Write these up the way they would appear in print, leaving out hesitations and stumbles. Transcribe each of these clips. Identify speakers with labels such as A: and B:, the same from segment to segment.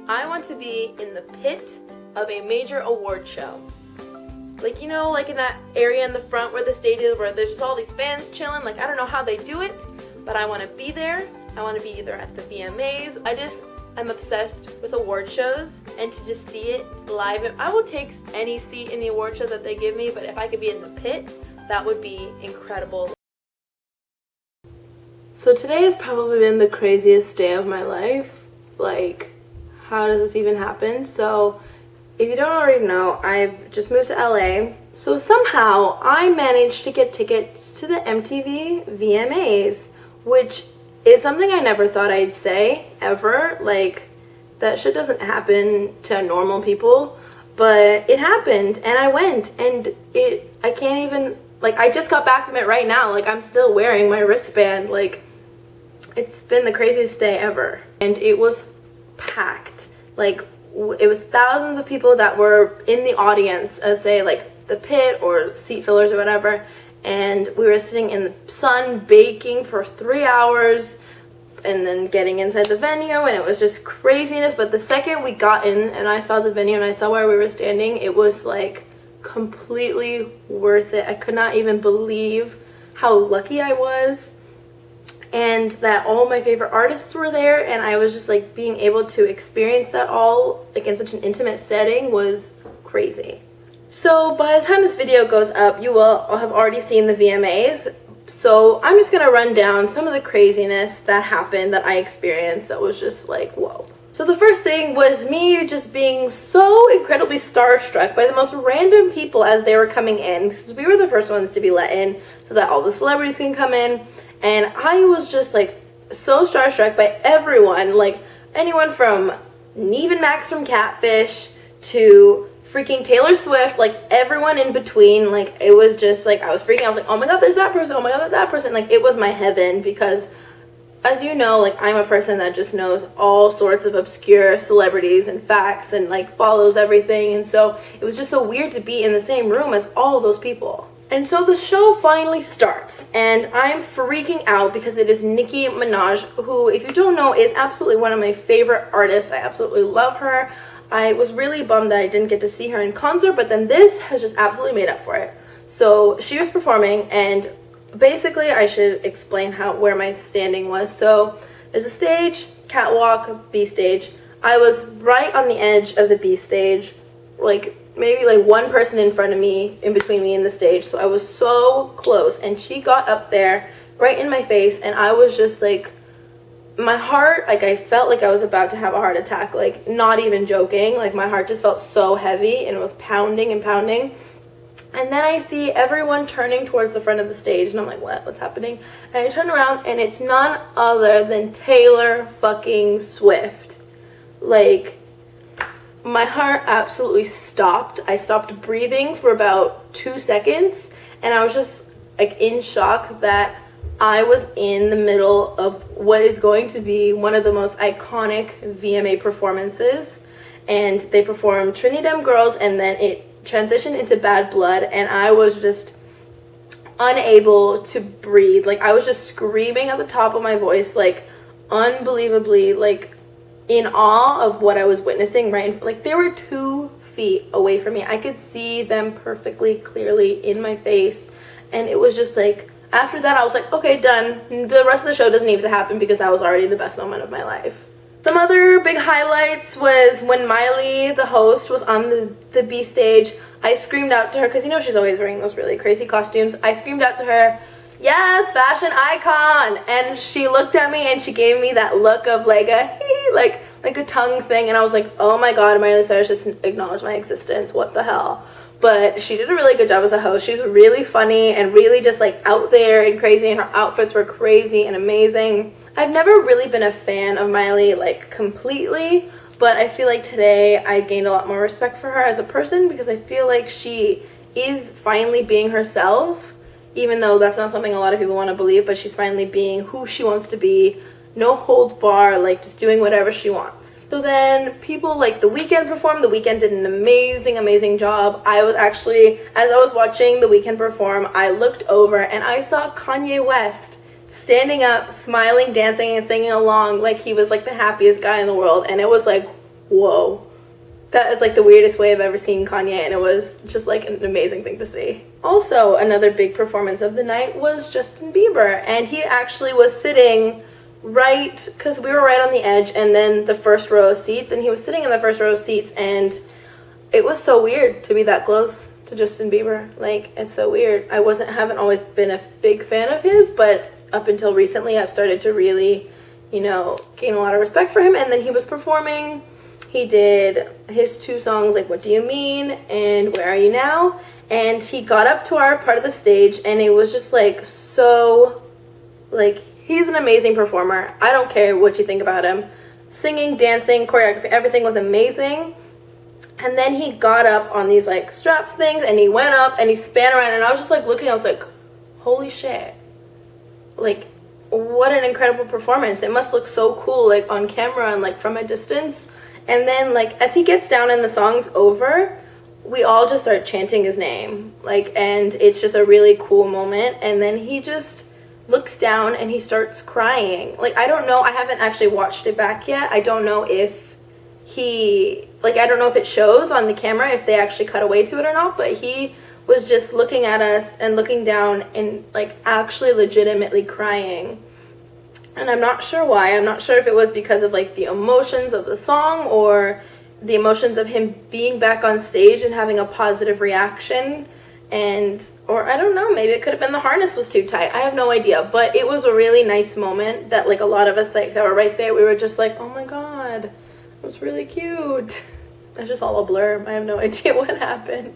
A: I want to be in the pit of a major award show. Like, you know, like in that area in the front where the stage is, where there's just all these fans chilling. Like, I don't know how they do it, but I want to be there. I want to be either at the VMAs. I'm obsessed with award shows, and to just see it live. I will take any seat in the award show that they give me, but if I could be in the pit, that would be incredible. So today has probably been the craziest day of my life. Like, how does this even happen? So if you don't already know, I've just moved to LA. So somehow I managed to get tickets to the MTV VMAs, which is something I never thought I'd say ever. Like, that shit doesn't happen to normal people, but it happened and I went, and I can't even, like, I just got back from it right now. Like, I'm still wearing my wristband. Like, it's been the craziest day ever. And it was packed. Like, it was thousands of people that were in the audience, as say like the pit or seat fillers or whatever, and we were sitting in the sun baking for 3 hours and then getting inside the venue, and it was just craziness. But the second we got in and I saw the venue and I saw where we were standing, it was like completely worth it. I could not even believe how lucky I was, and that all my favorite artists were there, and I was just like being able to experience that all like in such an intimate setting was crazy. So by the time this video goes up, you will have already seen the VMAs. So I'm just gonna run down some of the craziness that happened, that I experienced, that was just like, whoa. So the first thing was me just being so incredibly starstruck by the most random people as they were coming in, because we were the first ones to be let in so that all the celebrities can come in. And I was just like so starstruck by everyone, like anyone from Neve and Max from Catfish to freaking Taylor Swift, like everyone in between. Like, it was just like, I was freaking out. I was like, oh my god, there's that person, oh my god, that person. Like, it was my heaven, because as you know, like, I'm a person that just knows all sorts of obscure celebrities and facts and like follows everything, and so it was just so weird to be in the same room as all of those people. And so the show finally starts, and I'm freaking out because it is Nicki Minaj, who, if you don't know, is absolutely one of my favorite artists. I absolutely love her. I was really bummed that I didn't get to see her in concert, but then this has just absolutely made up for it. So she was performing, and basically I should explain where my standing was. So there's a stage, catwalk, B stage. I was right on the edge of the B stage, like maybe like one person in front of me, in between me and the stage. So I was so close, and she got up there right in my face, and I was just like, my heart, like, I felt like I was about to have a heart attack, like, not even joking. Like, my heart just felt so heavy, and it was pounding and pounding. And then I see everyone turning towards the front of the stage, and I'm like, what's happening? And I turn around, and it's none other than Taylor fucking Swift. Like, my heart absolutely stopped. I stopped breathing for about 2 seconds, and I was just like in shock that I was in the middle of what is going to be one of the most iconic VMA performances. And they performed Trinity Dem Girls, and then it transitioned into Bad Blood, and I was just unable to breathe. Like, I was just screaming at the top of my voice, like, unbelievably, like, in awe of what I was witnessing, right? Like, they were 2 feet away from me. I could see them perfectly clearly in my face, and it was just like, after that I was like, okay, done. The rest of the show doesn't need to happen, because that was already the best moment of my life. Some other big highlights was when Miley, the host, was on the B stage. I screamed out to her, because you know she's always wearing those really crazy costumes. I screamed out to her, yes, fashion icon, and she looked at me and she gave me that look of like a like a tongue thing, and I was like, oh my god, Miley Cyrus just acknowledged my existence, what the hell. But she did a really good job as a host. She's really funny and really just like out there and crazy, and her outfits were crazy and amazing. I've never really been a fan of Miley like completely, but I feel like today I gained a lot more respect for her as a person, because I feel like she is finally being herself, even though that's not something a lot of people want to believe, but she's finally being who she wants to be. No holds bar, like just doing whatever she wants. So then people like The Weeknd performed. The Weeknd did an amazing job. I was actually, as I was watching The Weeknd perform, I looked over and I saw Kanye West standing up, smiling, dancing, and singing along like he was like the happiest guy in the world. And it was like, whoa. That is like the weirdest way I've ever seen Kanye, and it was just like an amazing thing to see. Also, another big performance of the night was Justin Bieber, and he actually was sitting right, because we were right on the edge, and then the first row of seats, and he was sitting in the first row of seats, and it was so weird to be that close to Justin Bieber. Like, it's so weird. Haven't always been a big fan of his, but up until recently I've started to really, gain a lot of respect for him. And then he was performing. He did his 2 songs, like What Do You Mean and Where Are You Now? And he got up to our part of the stage, and it was just like so, like, he's an amazing performer. I don't care what you think about him. Singing, dancing, choreography, everything was amazing. And then he got up on these like straps things, and he went up and he span around, and I was just like looking, I was like, holy shit. Like, what an incredible performance. It must look so cool, like on camera and like from a distance. And then like as he gets down and the song's over, we all just start chanting his name. Like, and it's just a really cool moment. And then he just looks down and he starts crying. Like, I don't know, I haven't actually watched it back yet. I don't know if I don't know if it shows on the camera, if they actually cut away to it or not, but he was just looking at us and looking down and like actually legitimately crying. And I'm not sure why. I'm not sure if it was because of like the emotions of the song or the emotions of him being back on stage and having a positive reaction, or I don't know, maybe it could have been the harness was too tight. I have no idea, but it was a really nice moment that like a lot of us like that were right there, we were just like, oh my god, it was really cute. It's just all a blur. I have no idea what happened.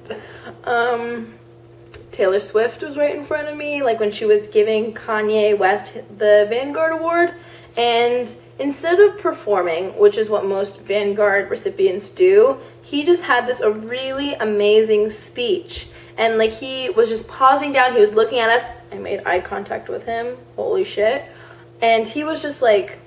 A: Taylor Swift was right in front of me, like when she was giving Kanye West the Vanguard Award, and instead of performing, which is what most Vanguard recipients do, he just had this a really amazing speech. And like he was just pausing down, he was looking at us. I made eye contact with him. Holy shit. And he was just like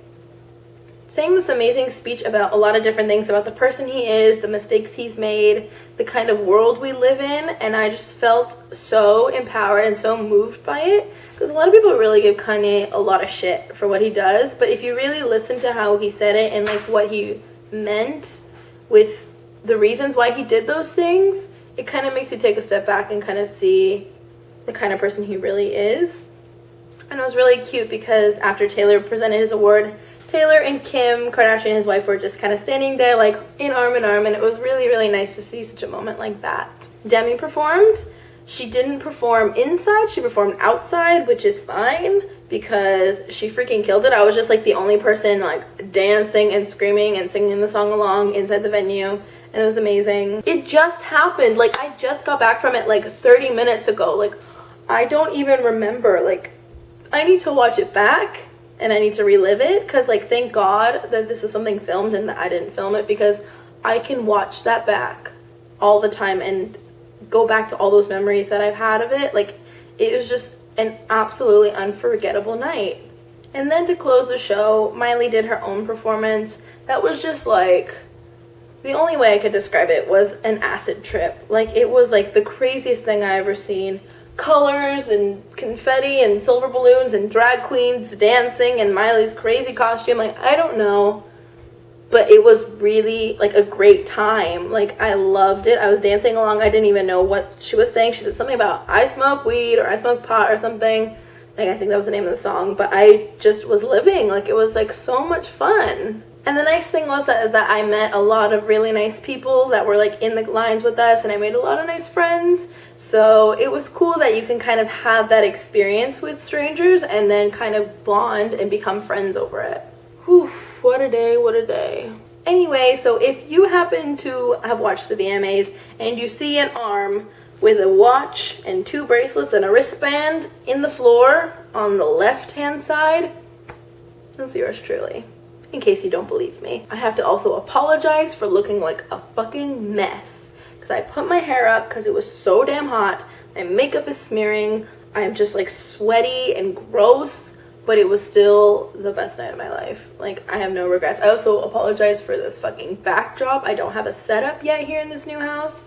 A: saying this amazing speech about a lot of different things, about the person he is, the mistakes he's made, the kind of world we live in, and I just felt so empowered and so moved by it, because a lot of people really give Kanye a lot of shit for what he does, but if you really listen to how he said it and like what he meant with the reasons why he did those things, it kind of makes you take a step back and kind of see the kind of person he really is. And it was really cute because after Taylor presented his award, Taylor and Kim Kardashian, his wife, were just kind of standing there like in arm, and it was really, really nice to see such a moment like that. Demi performed. She didn't perform inside, she performed outside, which is fine because she freaking killed it. I was just like the only person like dancing and screaming and singing the song along inside the venue, and it was amazing. It just happened. Like, I just got back from it like 30 minutes ago. Like, I don't even remember. Like, I need to watch it back and I need to relive it, because like thank God that this is something filmed and that I didn't film it, because I can watch that back all the time and go back to all those memories that I've had of it. Like, it was just an absolutely unforgettable night. And then to close the show, Miley did her own performance that was just like, the only way I could describe it was an acid trip. Like, it was like the craziest thing I ever seen. Colors and confetti and silver balloons and drag queens dancing and Miley's crazy costume. Like, I don't know, but it was really like a great time. Like, I loved it. I was dancing along. I didn't even know what she was saying. She said something about I smoke weed or I smoke pot or something. Like, I think that was the name of the song, but I just was living. Like, it was like so much fun. And the nice thing was that I met a lot of really nice people that were like in the lines with us, and I made a lot of nice friends. So it was cool that you can kind of have that experience with strangers and then kind of bond and become friends over it. Whew, what a day, what a day. Anyway, so if you happen to have watched the VMAs and you see an arm with a watch and 2 bracelets and a wristband in the floor on the left-hand side, that's yours truly. In case you don't believe me. I have to also apologize for looking like a fucking mess, because I put my hair up because it was so damn hot. My makeup is smearing. I'm just like sweaty and gross, but it was still the best night of my life. Like, I have no regrets. I also apologize for this fucking backdrop. I don't have a setup yet here in this new house,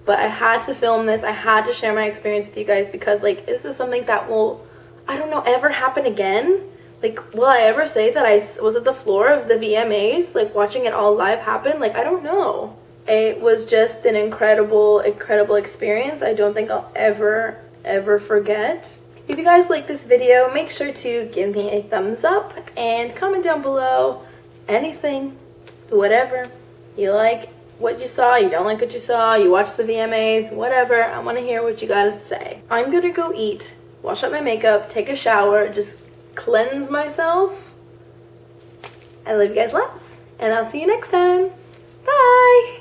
A: but I had to film this. I had to share my experience with you guys because like this is something that will, I don't know, ever happen again. Like, will I ever say that I was at the floor of the VMAs, like watching it all live happen? Like, I don't know. It was just an incredible, incredible experience. I don't think I'll ever forget. If you guys like this video, make sure to give me a thumbs up and comment down below anything, whatever you like, what you saw, you don't like what you saw, you watched the VMAs, whatever. I want to hear what you gotta say. I'm gonna go eat, wash up my makeup, take a shower, just cleanse myself. I love you guys lots, and I'll see you next time. Bye!